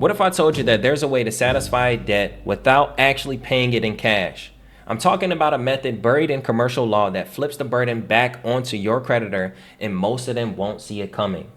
What if I told you that there's a way to satisfy a debt without actually paying it in cash? I'm talking about a method buried in commercial law that flips the burden back onto your creditor, and most of them won't see it coming.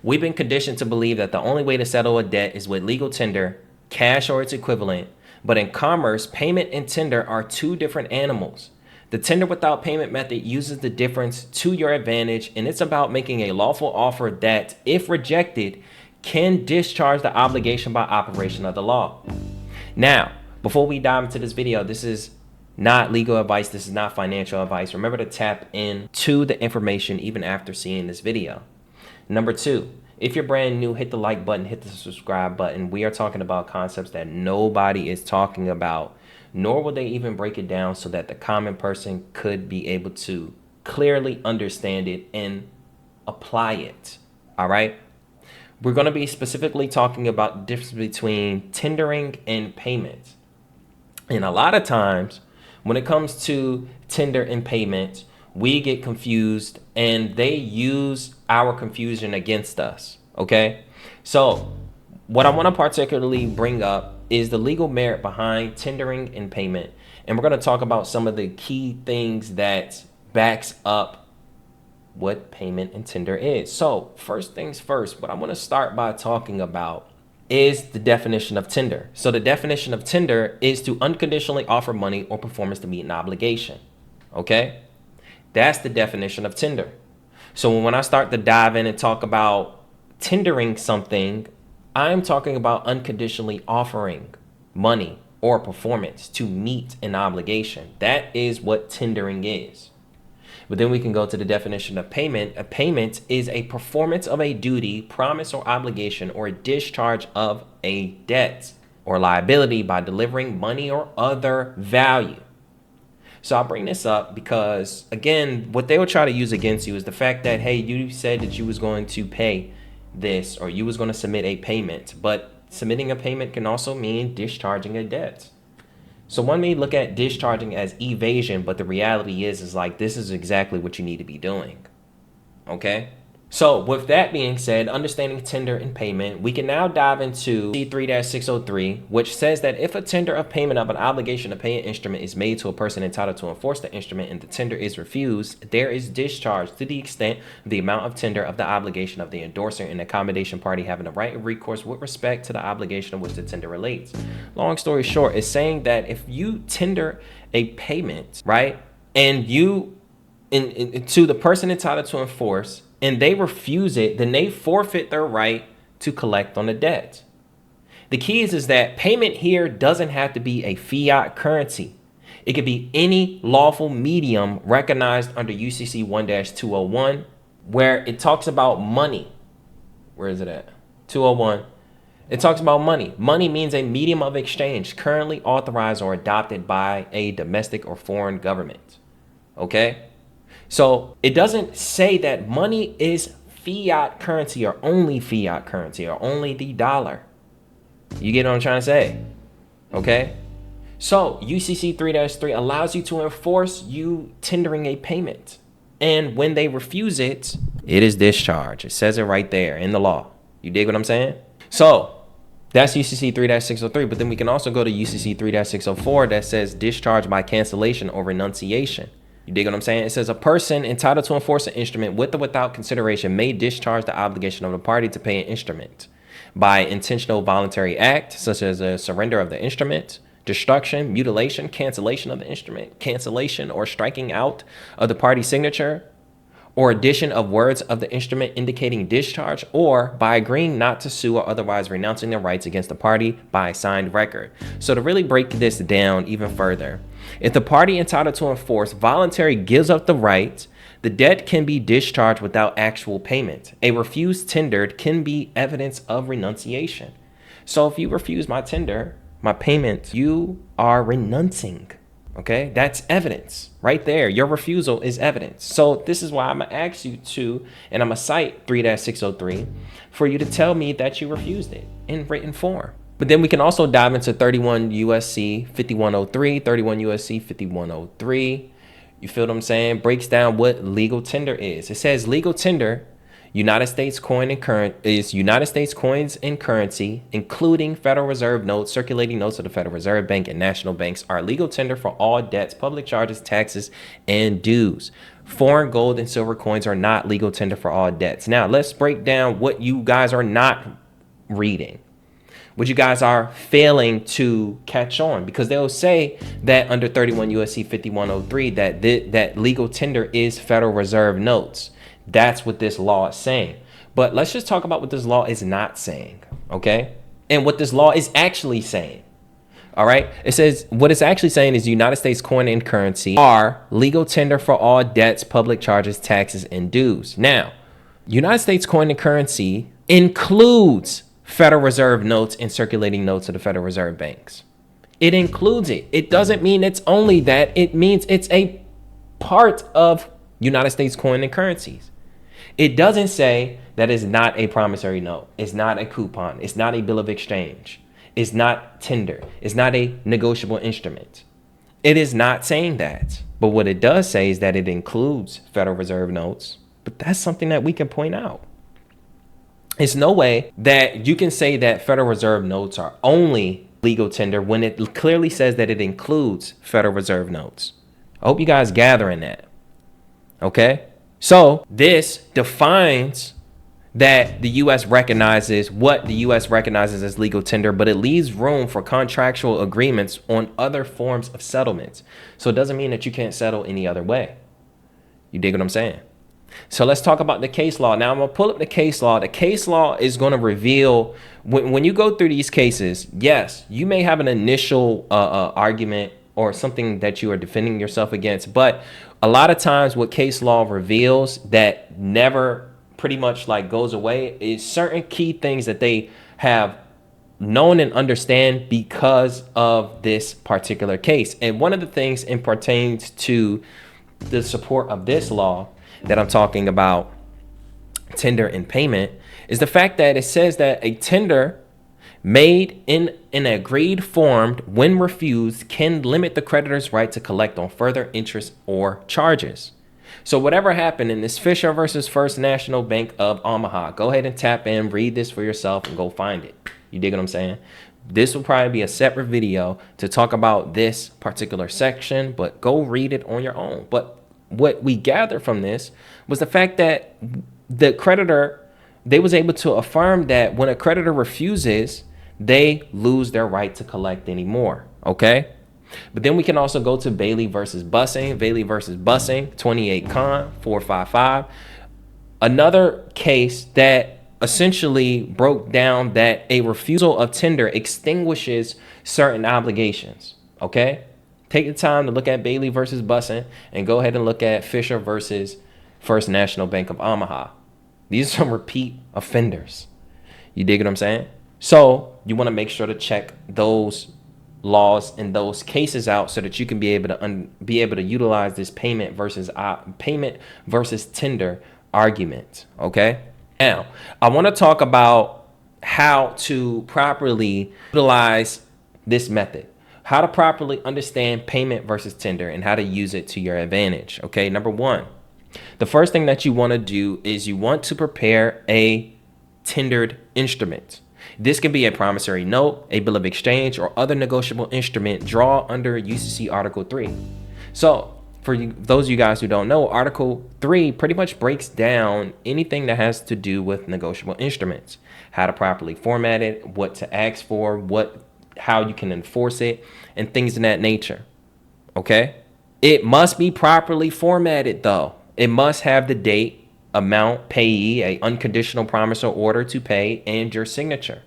We've been conditioned to believe that the only way to settle a debt is with legal tender, cash or its equivalent, but in commerce, payment and tender are two different animals. The tender without payment method uses the difference to your advantage, and it's about making a lawful offer that, if rejected, can discharge the obligation by operation of the law. Now, before we dive into this video, this is not legal advice. This is not financial advice. Remember to tap into the information even after seeing this video. Number two, if you're brand new, hit the like button, hit the subscribe button. We are talking about concepts that nobody is talking about, nor will they even break it down so that the common person could be able to clearly understand it and apply it. All right. We're going to be specifically talking about the difference between tendering and payment. And a lot of times when it comes to tender and payment, we get confused and they use our confusion against us. Okay. So what I want to particularly bring up is the legal merit behind tendering and payment. And we're going to talk about some of the key things that backs up what payment and tender is. So first things first, what I want to start by talking about is the definition of tender. So the definition of tender is to unconditionally offer money or performance to meet an obligation. Okay. That's the definition of tender. So when I start to dive in and talk about tendering something, I'm talking about unconditionally offering money or performance to meet an obligation. That is what tendering is. But then we can go to the definition of payment. A payment is a performance of a duty, promise, or obligation, or a discharge of a debt or liability by delivering money or other value. So I'll bring this up because, again, what they will try to use against you is the fact that, hey, you said that you was going to pay this or you was going to submit a payment, but submitting a payment can also mean discharging a debt. So one may look at discharging as evasion, but the reality is like this is exactly what you need to be doing. Okay. So with that being said, understanding tender and payment, we can now dive into C3-603, which says that if a tender of payment of an obligation to pay an instrument is made to a person entitled to enforce the instrument and the tender is refused, there is discharge to the extent of the amount of tender of the obligation of the endorser and accommodation party having the right of recourse with respect to the obligation of which the tender relates. Long story short, is saying that if you tender a payment, right, and you to the person entitled to enforce, and they refuse it, then they forfeit their right to collect on the debt. The key is that payment here doesn't have to be a fiat currency. It could be any lawful medium recognized under UCC 1-201, where it talks about money. Where is it at? 201. It talks about money. Money means a medium of exchange currently authorized or adopted by a domestic or foreign government. Okay? So it doesn't say that money is fiat currency or only fiat currency or only the dollar. You get what I'm trying to say? Okay. So UCC 3-3 allows you to enforce you tendering a payment. And when they refuse it, it is discharge. It says it right there in the law. You dig what I'm saying? So that's UCC 3-603. But then we can also go to UCC 3-604 that says discharge by cancellation or renunciation. You dig what I'm saying? It says a person entitled to enforce an instrument with or without consideration may discharge the obligation of the party to pay an instrument by intentional voluntary act, such as a surrender of the instrument, destruction, mutilation, cancellation of the instrument, cancellation or striking out of the party signature, or addition of words of the instrument indicating discharge, or by agreeing not to sue or otherwise renouncing their rights against the party by a signed record. So to really break this down even further, if the party entitled to enforce voluntarily gives up the right, the debt can be discharged without actual payment. A refused tendered can be evidence of renunciation. So if you refuse my tender, my payment, you are renouncing. Okay, that's evidence right there. Your refusal is evidence. So this is why I'm going to ask you to, and I'm going to cite 3-603 for you to tell me that you refused it in written form. But then we can also dive into 31 USC 5103, 31 USC 5103. You feel what I'm saying? Breaks down what legal tender is. It says legal tender United States coin and current is United States coins and currency, including Federal Reserve notes, circulating notes of the Federal Reserve Bank and national banks, are legal tender for all debts, public charges, taxes, and dues. Foreign gold and silver coins are not legal tender for all debts. Now, let's break down what you guys are not reading, what you guys are failing to catch on, because they'll say that under 31 USC 5103 that legal tender is Federal Reserve notes. That's what this law is saying. But let's just talk about what this law is not saying, okay? And what this law is actually saying. All right. It says what it's actually saying is the United States coin and currency are legal tender for all debts, public charges, taxes, and dues. Now, United States coin and currency includes Federal Reserve notes and circulating notes of the Federal Reserve banks. It includes it. It doesn't mean it's only that. It means it's a part of United States coin and currencies. It doesn't say that it's not a promissory note. It's not a coupon. It's not a bill of exchange. It's not tender. It's not a negotiable instrument. It is not saying that. But what it does say is that it includes Federal Reserve notes. But that's something that we can point out. It's no way that you can say that Federal Reserve notes are only legal tender when it clearly says that it includes Federal Reserve notes. I hope you guys gathering that. Okay? So this defines that the U.S. recognizes what the U.S. recognizes as legal tender, but it leaves room for contractual agreements on other forms of settlements. So it doesn't mean that you can't settle any other way. You dig what I'm saying? So let's talk about the case law. Now I'm going to pull up the case law. The case law is going to reveal when you go through these cases, yes, you may have an initial argument or something that you are defending yourself against. But a lot of times what case law reveals that never pretty much like goes away is certain key things that they have known and understand because of this particular case. And one of the things it pertains to the support of this law that I'm talking about, tender and payment, is the fact that it says that a tender made in an agreed form when refused can limit the creditor's right to collect on further interest or charges. So whatever happened in this Fisher versus First National Bank of Omaha, go ahead and tap in, read this for yourself and go find it. You dig what I'm saying? This will probably be a separate video to talk about this particular section, but go read it on your own. But what we gather from this was the fact that the creditor, they was able to affirm that when a creditor refuses, they lose their right to collect anymore. Okay. But then we can also go to Bailey versus Bussing, 28 Con 455. Another case that essentially broke down that a refusal of tender extinguishes certain obligations. Okay. Take the time to look at Bailey versus Bussing and go ahead and look at Fisher versus First National Bank of Omaha. These are some repeat offenders. You dig what I'm saying? So you want to make sure to check those laws and those cases out so that you can be able to utilize this payment versus tender argument. Okay. Now I want to talk about how to properly utilize this method, how to properly understand payment versus tender and how to use it to your advantage. Okay. Number one, the first thing that you want to do is you want to prepare a tendered instrument. This can be a promissory note, a bill of exchange, or other negotiable instrument draw under UCC Article 3. So for those of you guys who don't know, Article 3 pretty much breaks down anything that has to do with negotiable instruments, how to properly format it, what to ask for, how you can enforce it, and things of that nature. Okay? It must be properly formatted though. It must have the date, amount, payee, a unconditional promise or order to pay, and your signature.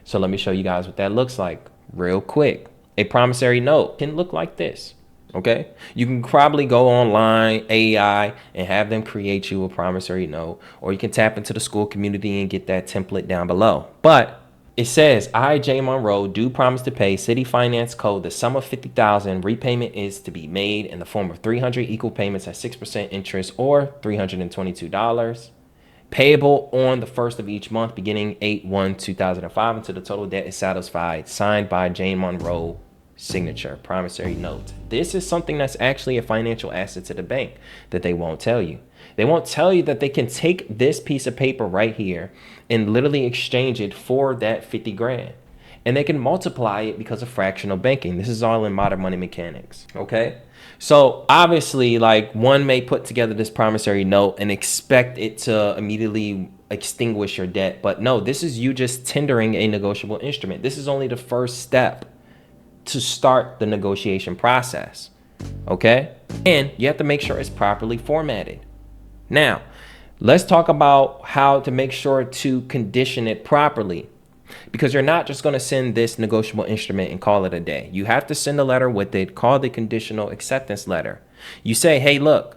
So let me show you guys what that looks like real quick. A promissory note can look like this. Okay. You can probably go online, AI, and have them create you a promissory note, or you can tap into the school community and get that template down below. But it says, I, J. Monroe, do promise to pay City Finance Code the sum of $50,000. Repayment is to be made in the form of 300 equal payments at 6% interest or $322. Payable on the first of each month beginning 8/1/2005 until the total debt is satisfied. Signed by Jane Monroe, signature, promissory note. This is something that's actually a financial asset to the bank that they won't tell you. They won't tell you that they can take this piece of paper right here and literally exchange it for that 50 grand. And they can multiply it because of fractional banking. This is all in modern money mechanics. Okay. So obviously, like, one may put together this promissory note and expect it to immediately extinguish your debt. But no, this is you just tendering a negotiable instrument. This is only the first step to start the negotiation process. Okay. And you have to make sure it's properly formatted. Now, let's talk about how to make sure to condition it properly. Because you're not just going to send this negotiable instrument and call it a day. You have to send a letter with it called the conditional acceptance letter. You say, hey, look,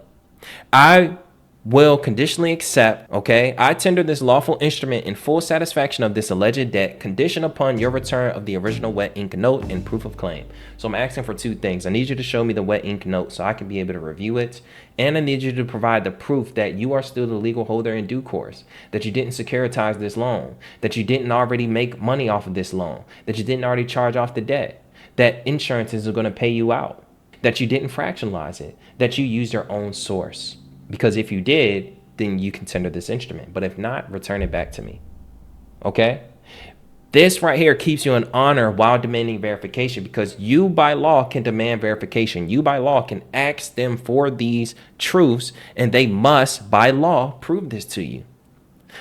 I will conditionally accept, okay, I tender this lawful instrument in full satisfaction of this alleged debt, conditioned upon your return of the original wet ink note and proof of claim. So I'm asking for two things. I need you to show me the wet ink note so I can be able to review it. And I need you to provide the proof that you are still the legal holder in due course, that you didn't securitize this loan, that you didn't already make money off of this loan, that you didn't already charge off the debt, that insurance is going to pay you out, that you didn't fractionalize it, that you used your own source. Because if you did, then you can tender this instrument. But if not, return it back to me. Okay? This right here keeps you in honor while demanding verification, because you by law can demand verification. You by law can ask them for these truths, and they must by law prove this to you.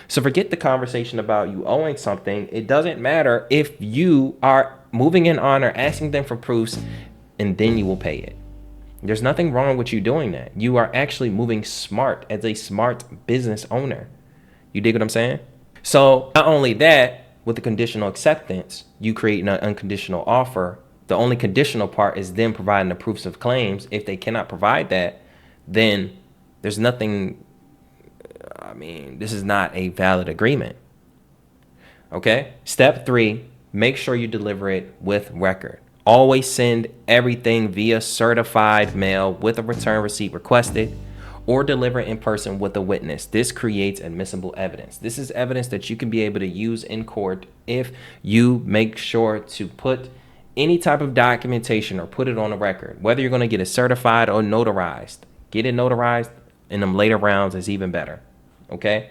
So forget the conversation about you owing something. It doesn't matter if you are moving in honor, asking them for proofs, and then you will pay it. There's nothing wrong with you doing that. You are actually moving smart as a smart business owner. You dig what I'm saying? So not only that, with the conditional acceptance, you create an unconditional offer. The only conditional part is them providing the proofs of claims. If they cannot provide that, then there's nothing. I mean, this is not a valid agreement. Okay? Step 3, make sure you deliver it with record. Always send everything via certified mail with a return receipt requested, or deliver in person with a witness. This creates admissible evidence. This is evidence that you can be able to use in court if you make sure to put any type of documentation or put it on a record. Whether you're going to get it certified or notarized, get it notarized in them later rounds is even better. Okay?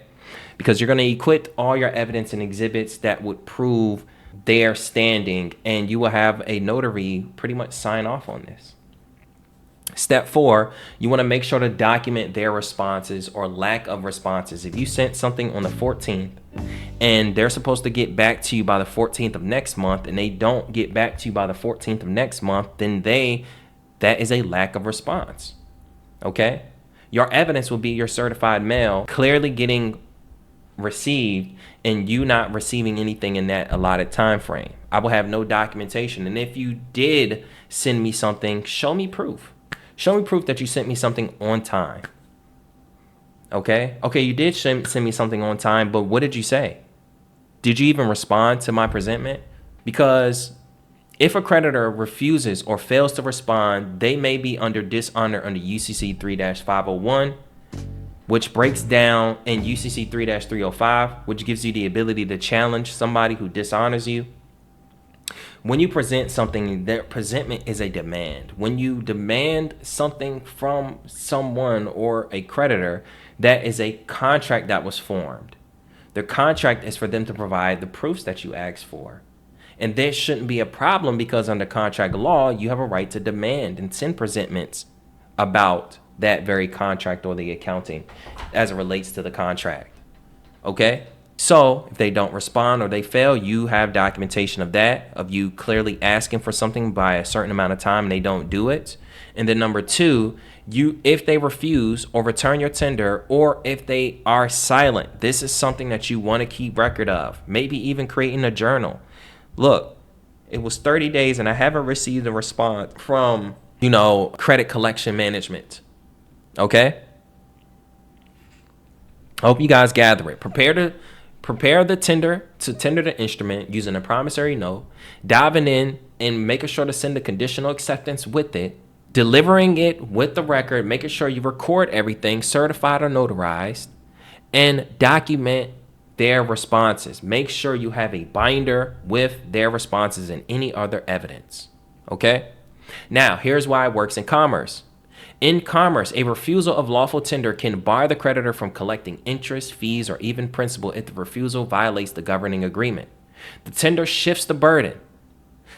Because you're going to equip all your evidence and exhibits that would prove their standing, and you will have a notary pretty much sign off on this. Step 4, you want to make sure to document their responses or lack of responses. If you sent something on the 14th and they're supposed to get back to you by the 14th of next month, and they don't get back to you by the 14th of next month, then that is a lack of response. Okay? Your evidence will be your certified mail clearly getting received and you not receiving anything in that allotted time frame. I will have no documentation. And if you did send me something, show me proof. Show me proof that you sent me something on time. Okay, you did send me something on time, but what did you say? Did you even respond to my presentment? Because if a creditor refuses or fails to respond, they may be under dishonor under UCC 3-501, which breaks down in UCC 3-305, which gives you the ability to challenge somebody who dishonors you. When you present something, their presentment is a demand. When you demand something from someone or a creditor, that is a contract that was formed. The contract is for them to provide the proofs that you asked for. And this shouldn't be a problem, because under contract law, you have a right to demand and send presentments about that very contract or the accounting as it relates to the contract. Okay? So if they don't respond or they fail, you have documentation of that, of you clearly asking for something by a certain amount of time and they don't do it. And then number 2, if they refuse or return your tender, or if they are silent, this is something that you want to keep record of. Maybe even creating a journal. Look, it was 30 days and I haven't received a response from, credit collection management. Okay? I hope you guys gather it. Prepare the tender to tender the instrument using a promissory note, diving in and making sure to send a conditional acceptance with it, delivering it with the record, making sure you record everything, certified or notarized, and document their responses. Make sure you have a binder with their responses and any other evidence. Okay? Now, here's why it works in commerce. In commerce, a refusal of lawful tender can bar the creditor from collecting interest, fees, or even principal if the refusal violates the governing agreement. The tender shifts the burden.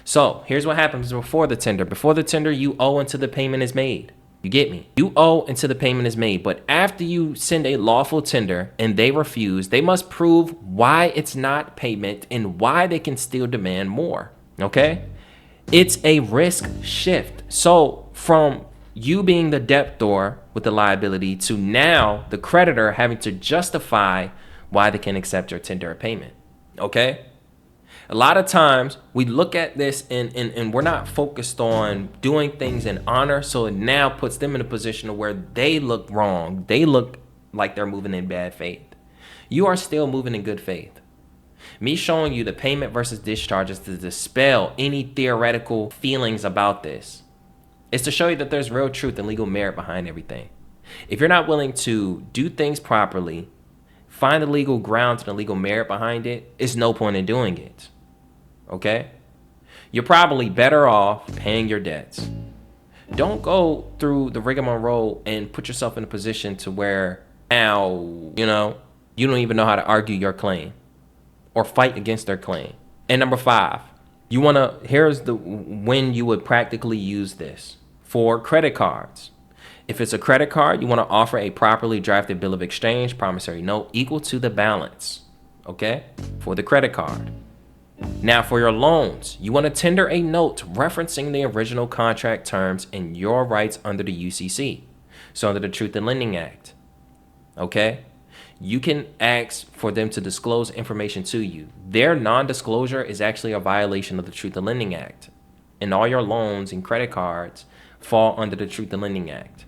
So here's what happens before the tender. Before the tender, you owe until the payment is made. You get me? You owe until the payment is made. But after you send a lawful tender and they refuse, they must prove why it's not payment and why they can still demand more. Okay? It's a risk shift. So from you being the debtor with the liability to now the creditor having to justify why they can accept your tender or payment. Okay? A lot of times we look at this and we're not focused on doing things in honor. So it now puts them in a position where they look wrong. They look like they're moving in bad faith. You are still moving in good faith. Me showing you the payment versus discharge is to dispel any theoretical feelings about this. It's to show you that there's real truth and legal merit behind everything. If you're not willing to do things properly, find the legal grounds and the legal merit behind it, it's no point in doing it. Okay? You're probably better off paying your debts. Don't go through the rigmarole and put yourself in a position to where now, you don't even know how to argue your claim or fight against their claim. And number 5, here's when you would practically use this. For credit cards. If it's a credit card, you want to offer a properly drafted bill of exchange, promissory note equal to the balance, okay, for the credit card. Now for your loans, you want to tender a note referencing the original contract terms and your rights under the UCC, so under the Truth in Lending Act, okay? You can ask for them to disclose information to you. Their non-disclosure is actually a violation of the Truth in Lending Act, and all your loans and credit cards fall under the Truth in Lending Act.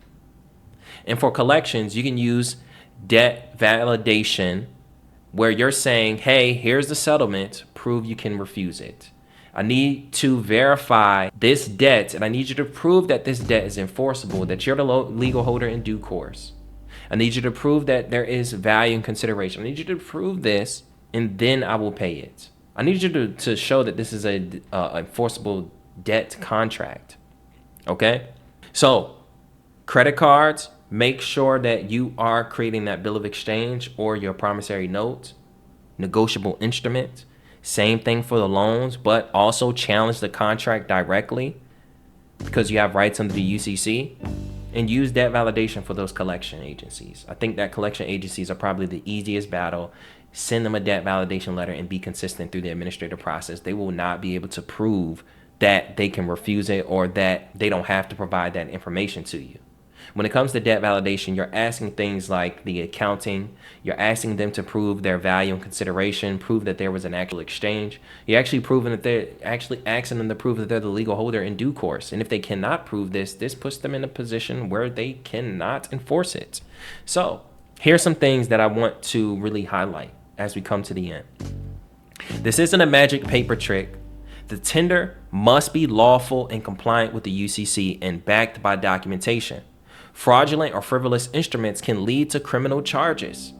And for collections, you can use debt validation where you're saying, hey, here's the settlement, prove you can refuse it. I need to verify this debt, and I need you to prove that this debt is enforceable, that you're the legal holder in due course. I need you to prove that there is value and consideration. I need you to prove this, and then I will pay it. I need you to show that this is a enforceable debt contract. Okay? So, credit cards, make sure that you are creating that bill of exchange or your promissory note, negotiable instrument. Same thing for the loans, but also challenge the contract directly because you have rights under the UCC, and use debt validation for those collection agencies. I think that collection agencies are probably the easiest battle. Send them a debt validation letter and be consistent through the administrative process. They will not be able to prove that they can refuse it or that they don't have to provide that information to you. When it comes to debt validation, you're asking things like the accounting. You're asking them to prove their value and consideration, prove that there was an actual exchange. You're actually proving that they're actually asking them to prove that they're the legal holder in due course. And if they cannot prove this puts them in a position where they cannot enforce it. So here's some things that I want to really highlight as we come to the end. This isn't a magic paper trick. The tender must be lawful and compliant with the UCC and backed by documentation. Fraudulent or frivolous instruments can lead to criminal charges.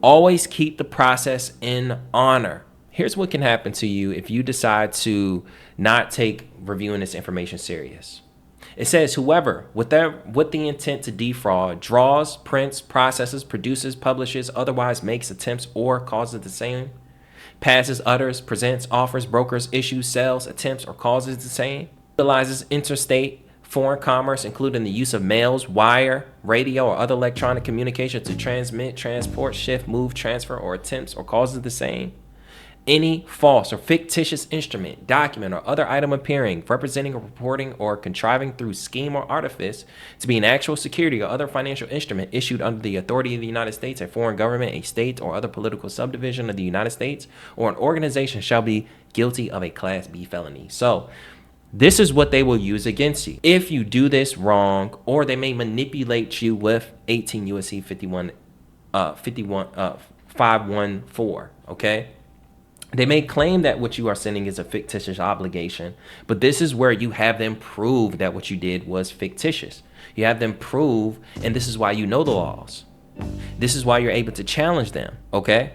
Always keep the process in honor. Here's what can happen to you if you decide to not take reviewing this information serious. It says whoever, with the intent to defraud, draws, prints, processes, produces, publishes, otherwise makes attempts or causes the same, passes, utters, presents, offers, brokers, issues, sells, attempts, or causes the same, utilizes interstate foreign commerce, including the use of mails, wire, radio, or other electronic communication to transmit, transport, shift, move, transfer, or attempts or causes the same. Any false or fictitious instrument, document, or other item appearing, representing or reporting or contriving through scheme or artifice to be an actual security or other financial instrument issued under the authority of the United States, a foreign government, a state, or other political subdivision of the United States, or an organization shall be guilty of a Class B felony. So, this is what they will use against you. If you do this wrong, or they may manipulate you with 18 U.S.C. 514, okay? They may claim that what you are sending is a fictitious obligation, but this is where you have them prove that what you did was fictitious. You have them prove, and this is why you know the laws. This is why you're able to challenge them, okay?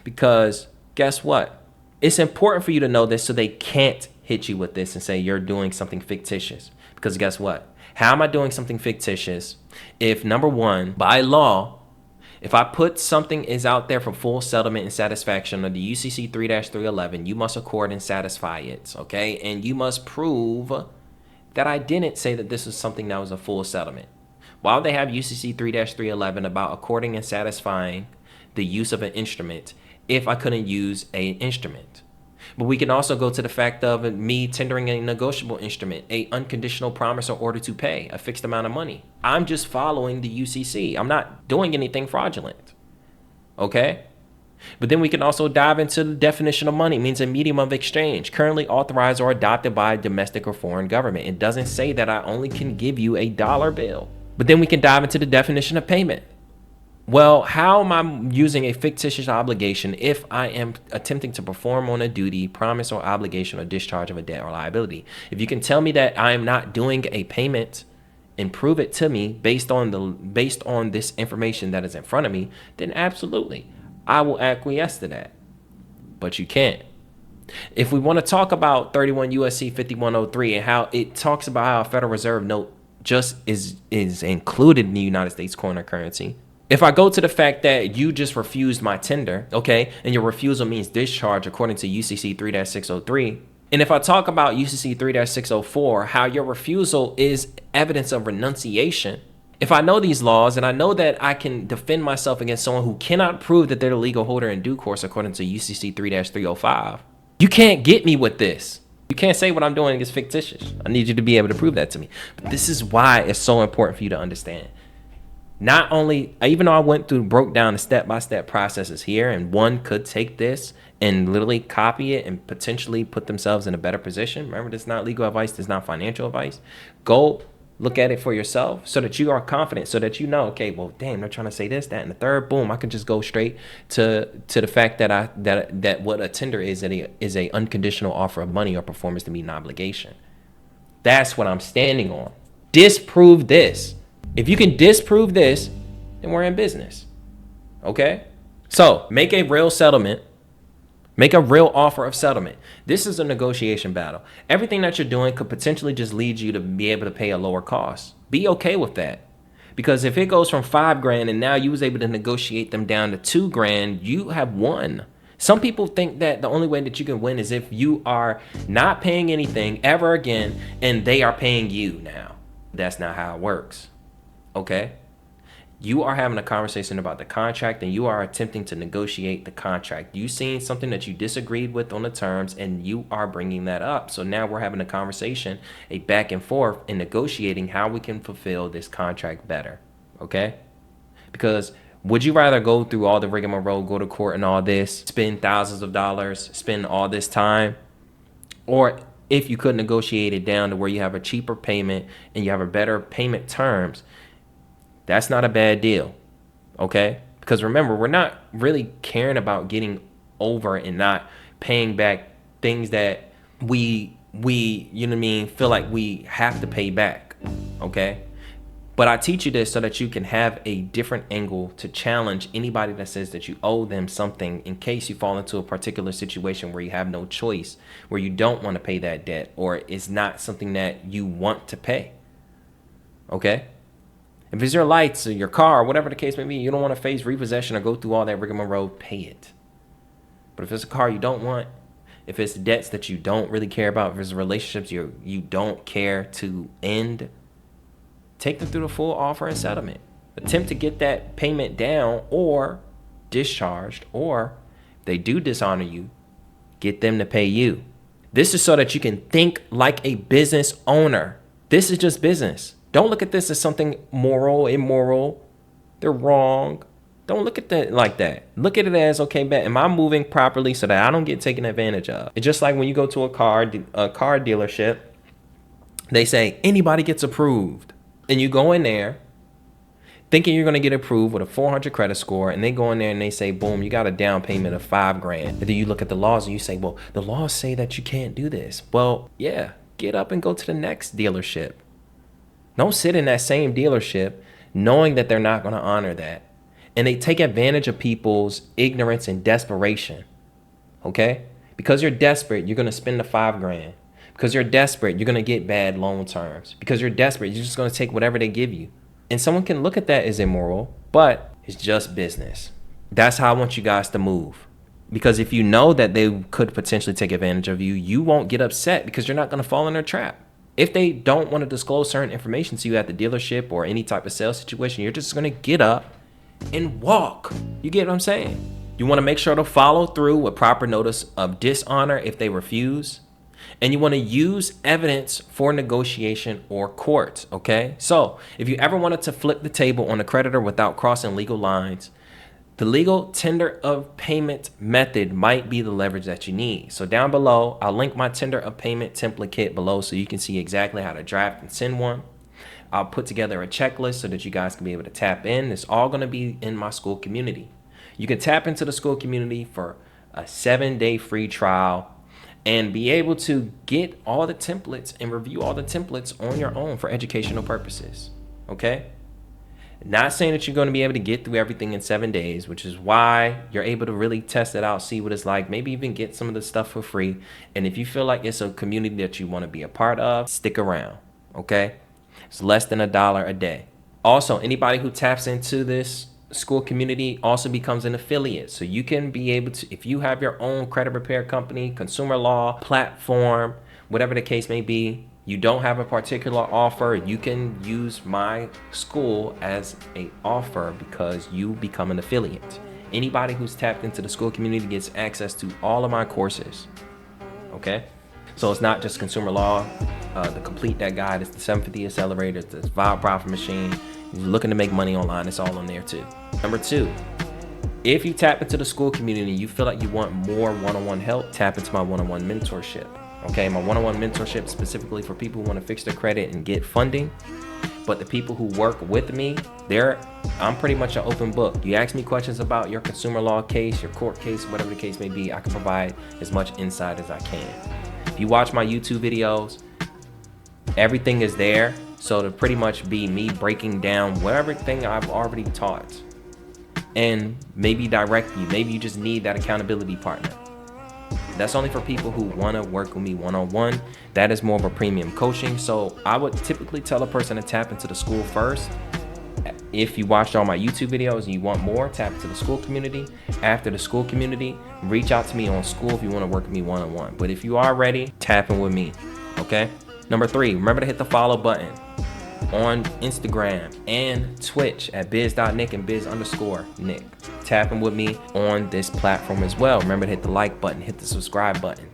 Because guess what? It's important for you to know this so they can't hit you with this and say you're doing something fictitious. Because guess what? How am I doing something fictitious if, number one, by law, if I put something is out there for full settlement and satisfaction under UCC 3-311, you must accord and satisfy it, okay? And you must prove that I didn't say that this was something that was a full settlement. Why would they have UCC 3-311 about according and satisfying the use of an instrument if I couldn't use an instrument? But we can also go to the fact of me tendering a negotiable instrument, a unconditional promise or order to pay a fixed amount of money. I'm just following the UCC. I'm not doing anything fraudulent. Okay? But then we can also dive into the definition of money. It means a medium of exchange, currently authorized or adopted by a domestic or foreign government. It doesn't say that I only can give you a dollar bill. But then we can dive into the definition of payment. Well, how am I using a fictitious obligation if I am attempting to perform on a duty, promise, or obligation or discharge of a debt or liability? If you can tell me that I am not doing a payment and prove it to me based on this information that is in front of me, then absolutely, I will acquiesce to that. But you can't. If we want to talk about 31 USC 5103 and how it talks about how a Federal Reserve note just is included in the United States coin or currency. If I go to the fact that you just refused my tender, okay, and your refusal means discharge according to UCC 3-603, and if I talk about UCC 3-604, how your refusal is evidence of renunciation, if I know these laws and I know that I can defend myself against someone who cannot prove that they're the legal holder in due course according to UCC 3-305, you can't get me with this. You can't say what I'm doing is fictitious. I need you to be able to prove that to me. But this is why it's so important for you to understand. Not only, even though I broke down the step-by-step processes here, and one could take this and literally copy it and potentially put themselves in a better position. Remember, this is not legal advice. This is not financial advice. Go look at it for yourself so that you are confident, so that you know, okay, well, damn, they're trying to say this, that, and the third. Boom, I can just go straight to the fact that that what a tender is a unconditional offer of money or performance to meet an obligation. That's what I'm standing on. Disprove this. If you can disprove this, then we're in business. Okay? So make a real settlement. Make a real offer of settlement. This is a negotiation battle. Everything that you're doing could potentially just lead you to be able to pay a lower cost. Be okay with that. Because if it goes from $5,000 and now you was able to negotiate them down to $2,000, you have won. Some people think that the only way that you can win is if you are not paying anything ever again and they are paying you now. That's not how it works. Okay? You are having a conversation about the contract and you are attempting to negotiate the contract. You seen something that you disagreed with on the terms and you are bringing that up. So now we're having a conversation, a back and forth in negotiating how we can fulfill this contract better. Okay? Because would you rather go through all the rigmarole, go to court and all this, spend thousands of dollars, spend all this time? Or if you could negotiate it down to where you have a cheaper payment and you have a better payment terms, that's not a bad deal, okay? Because remember, we're not really caring about getting over and not paying back things that we you know what I mean, feel like we have to pay back, okay? But I teach you this so that you can have a different angle to challenge anybody that says that you owe them something in case you fall into a particular situation where you have no choice, where you don't want to pay that debt, or it's not something that you want to pay, okay? If it's your lights or your car, or whatever the case may be, you don't want to face repossession or go through all that rigmarole, pay it. But if it's a car you don't want, if it's debts that you don't really care about, if it's relationships you don't care to end, take them through the full offer and settlement. Attempt to get that payment down or discharged, or if they do dishonor you, get them to pay you. This is so that you can think like a business owner. This is just business. Don't look at this as something moral, immoral. They're wrong. Don't look at that like that. Look at it as, okay, bet, am I moving properly so that I don't get taken advantage of? It's just like when you go to a car dealership, they say anybody gets approved. And you go in there thinking you're going to get approved with a 400 credit score, and they go in there and they say, boom, you got a down payment of $5,000. And then you look at the laws and you say, well, the laws say that you can't do this. Well, yeah, get up and go to the next dealership. Don't sit in that same dealership knowing that they're not going to honor that. And they take advantage of people's ignorance and desperation. Okay? Because you're desperate, you're going to spend the $5,000. Because you're desperate, you're going to get bad loan terms. Because you're desperate, you're just going to take whatever they give you. And someone can look at that as immoral, but it's just business. That's how I want you guys to move. Because if you know that they could potentially take advantage of you, you won't get upset because you're not going to fall in their trap. If they don't want to disclose certain information to you at the dealership or any type of sales situation, you're just going to get up and walk. You get what I'm saying? You want to make sure to follow through with proper notice of dishonor if they refuse. And you want to use evidence for negotiation or court, okay? So if you ever wanted to flip the table on a creditor without crossing legal lines, the legal tender of payment method might be the leverage that you need. So down below, I'll link my tender of payment template kit below so you can see exactly how to draft and send one. I'll put together a checklist so that you guys can be able to tap in. It's all going to be in my school community. You can tap into the school community for a 7-day free trial and be able to get all the templates and review all the templates on your own for educational purposes, okay? Not saying that you're going to be able to get through everything in 7 days, which is why you're able to really test it out, see what it's like, maybe even get some of the stuff for free. And if you feel like it's a community that you want to be a part of, stick around, okay? It's less than $1 a day. Also, anybody who taps into this school community also becomes an affiliate. So you can be able to, if you have your own credit repair company, consumer law, platform, whatever the case may be, you don't have a particular offer, you can use my school as an offer because you become an affiliate. Anybody who's tapped into the school community gets access to all of my courses, okay? So it's not just consumer law, the Complete That Guide, it's the 750 Accelerator, it's the Vibe Profit Machine. You're looking to make money online, it's all on there too. Number 2, if you tap into the school community, you feel like you want more one-on-one help, tap into my one-on-one mentorship. Okay, my one-on-one mentorship specifically for people who want to fix their credit and get funding. But the people who work with me, I'm pretty much an open book. You ask me questions about your consumer law case, your court case, whatever the case may be, I can provide as much insight as I can. If you watch my YouTube videos, everything is there. So to pretty much be me breaking down whatever thing I've already taught and maybe direct you. Maybe you just need that accountability partner. That's only for people who want to work with me one-on-one. That is more of a premium coaching. So I would typically tell a person to tap into the school first. If you watched all my YouTube videos and you want more, tap into the school community. After the school community, reach out to me on school if you want to work with me one-on-one. But if you are ready, tap in with me, okay? Number 3, remember to hit the follow button on Instagram and Twitch at biz.nick and biz_nick. Tapping with me on this platform as well. Remember to hit the like button, hit the subscribe button.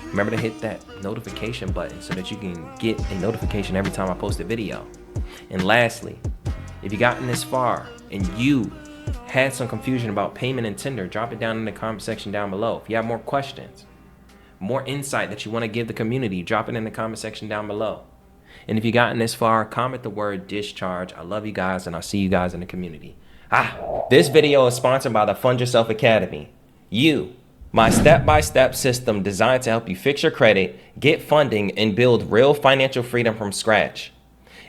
Remember to hit that notification button so that you can get a notification every time I post a video. And lastly, if you've gotten this far and you had some confusion about payment and tender, drop it down in the comment section down below. If you have more questions, more insight that you want to give the community, drop it in the comment section down below. And if you've gotten this far, comment the word discharge. I love you guys and I'll see you guys in the community. This video is sponsored by the Fund Yourself Academy. My step-by-step system designed to help you fix your credit, get funding, and build real financial freedom from scratch.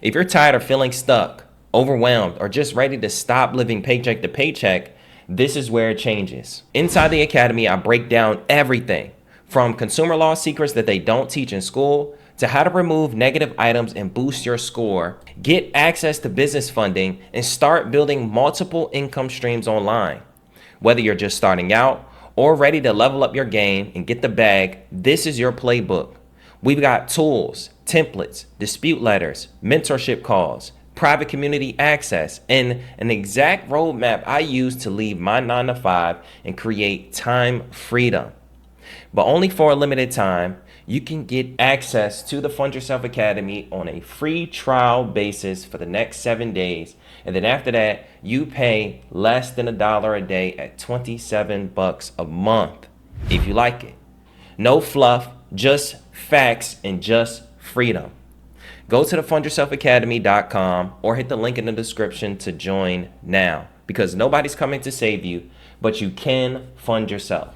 If you're tired of feeling stuck, overwhelmed, or just ready to stop living paycheck to paycheck, this is where it changes. Inside the Academy, I break down everything from consumer law secrets that they don't teach in school to how to remove negative items and boost your score, get access to business funding, and start building multiple income streams online. Whether you're just starting out or ready to level up your game and get the bag, this is your playbook. We've got tools, templates, dispute letters, mentorship calls, private community access, and an exact roadmap I use to leave my 9-to-5 and create time freedom. But only for a limited time, you can get access to the Fund Yourself Academy on a free trial basis for the next 7 days. And then after that, you pay less than $1 a day at $27 a month, if you like it. No fluff, just facts and just freedom. Go to thefundyourselfacademy.com or hit the link in the description to join now, because nobody's coming to save you, but you can fund yourself.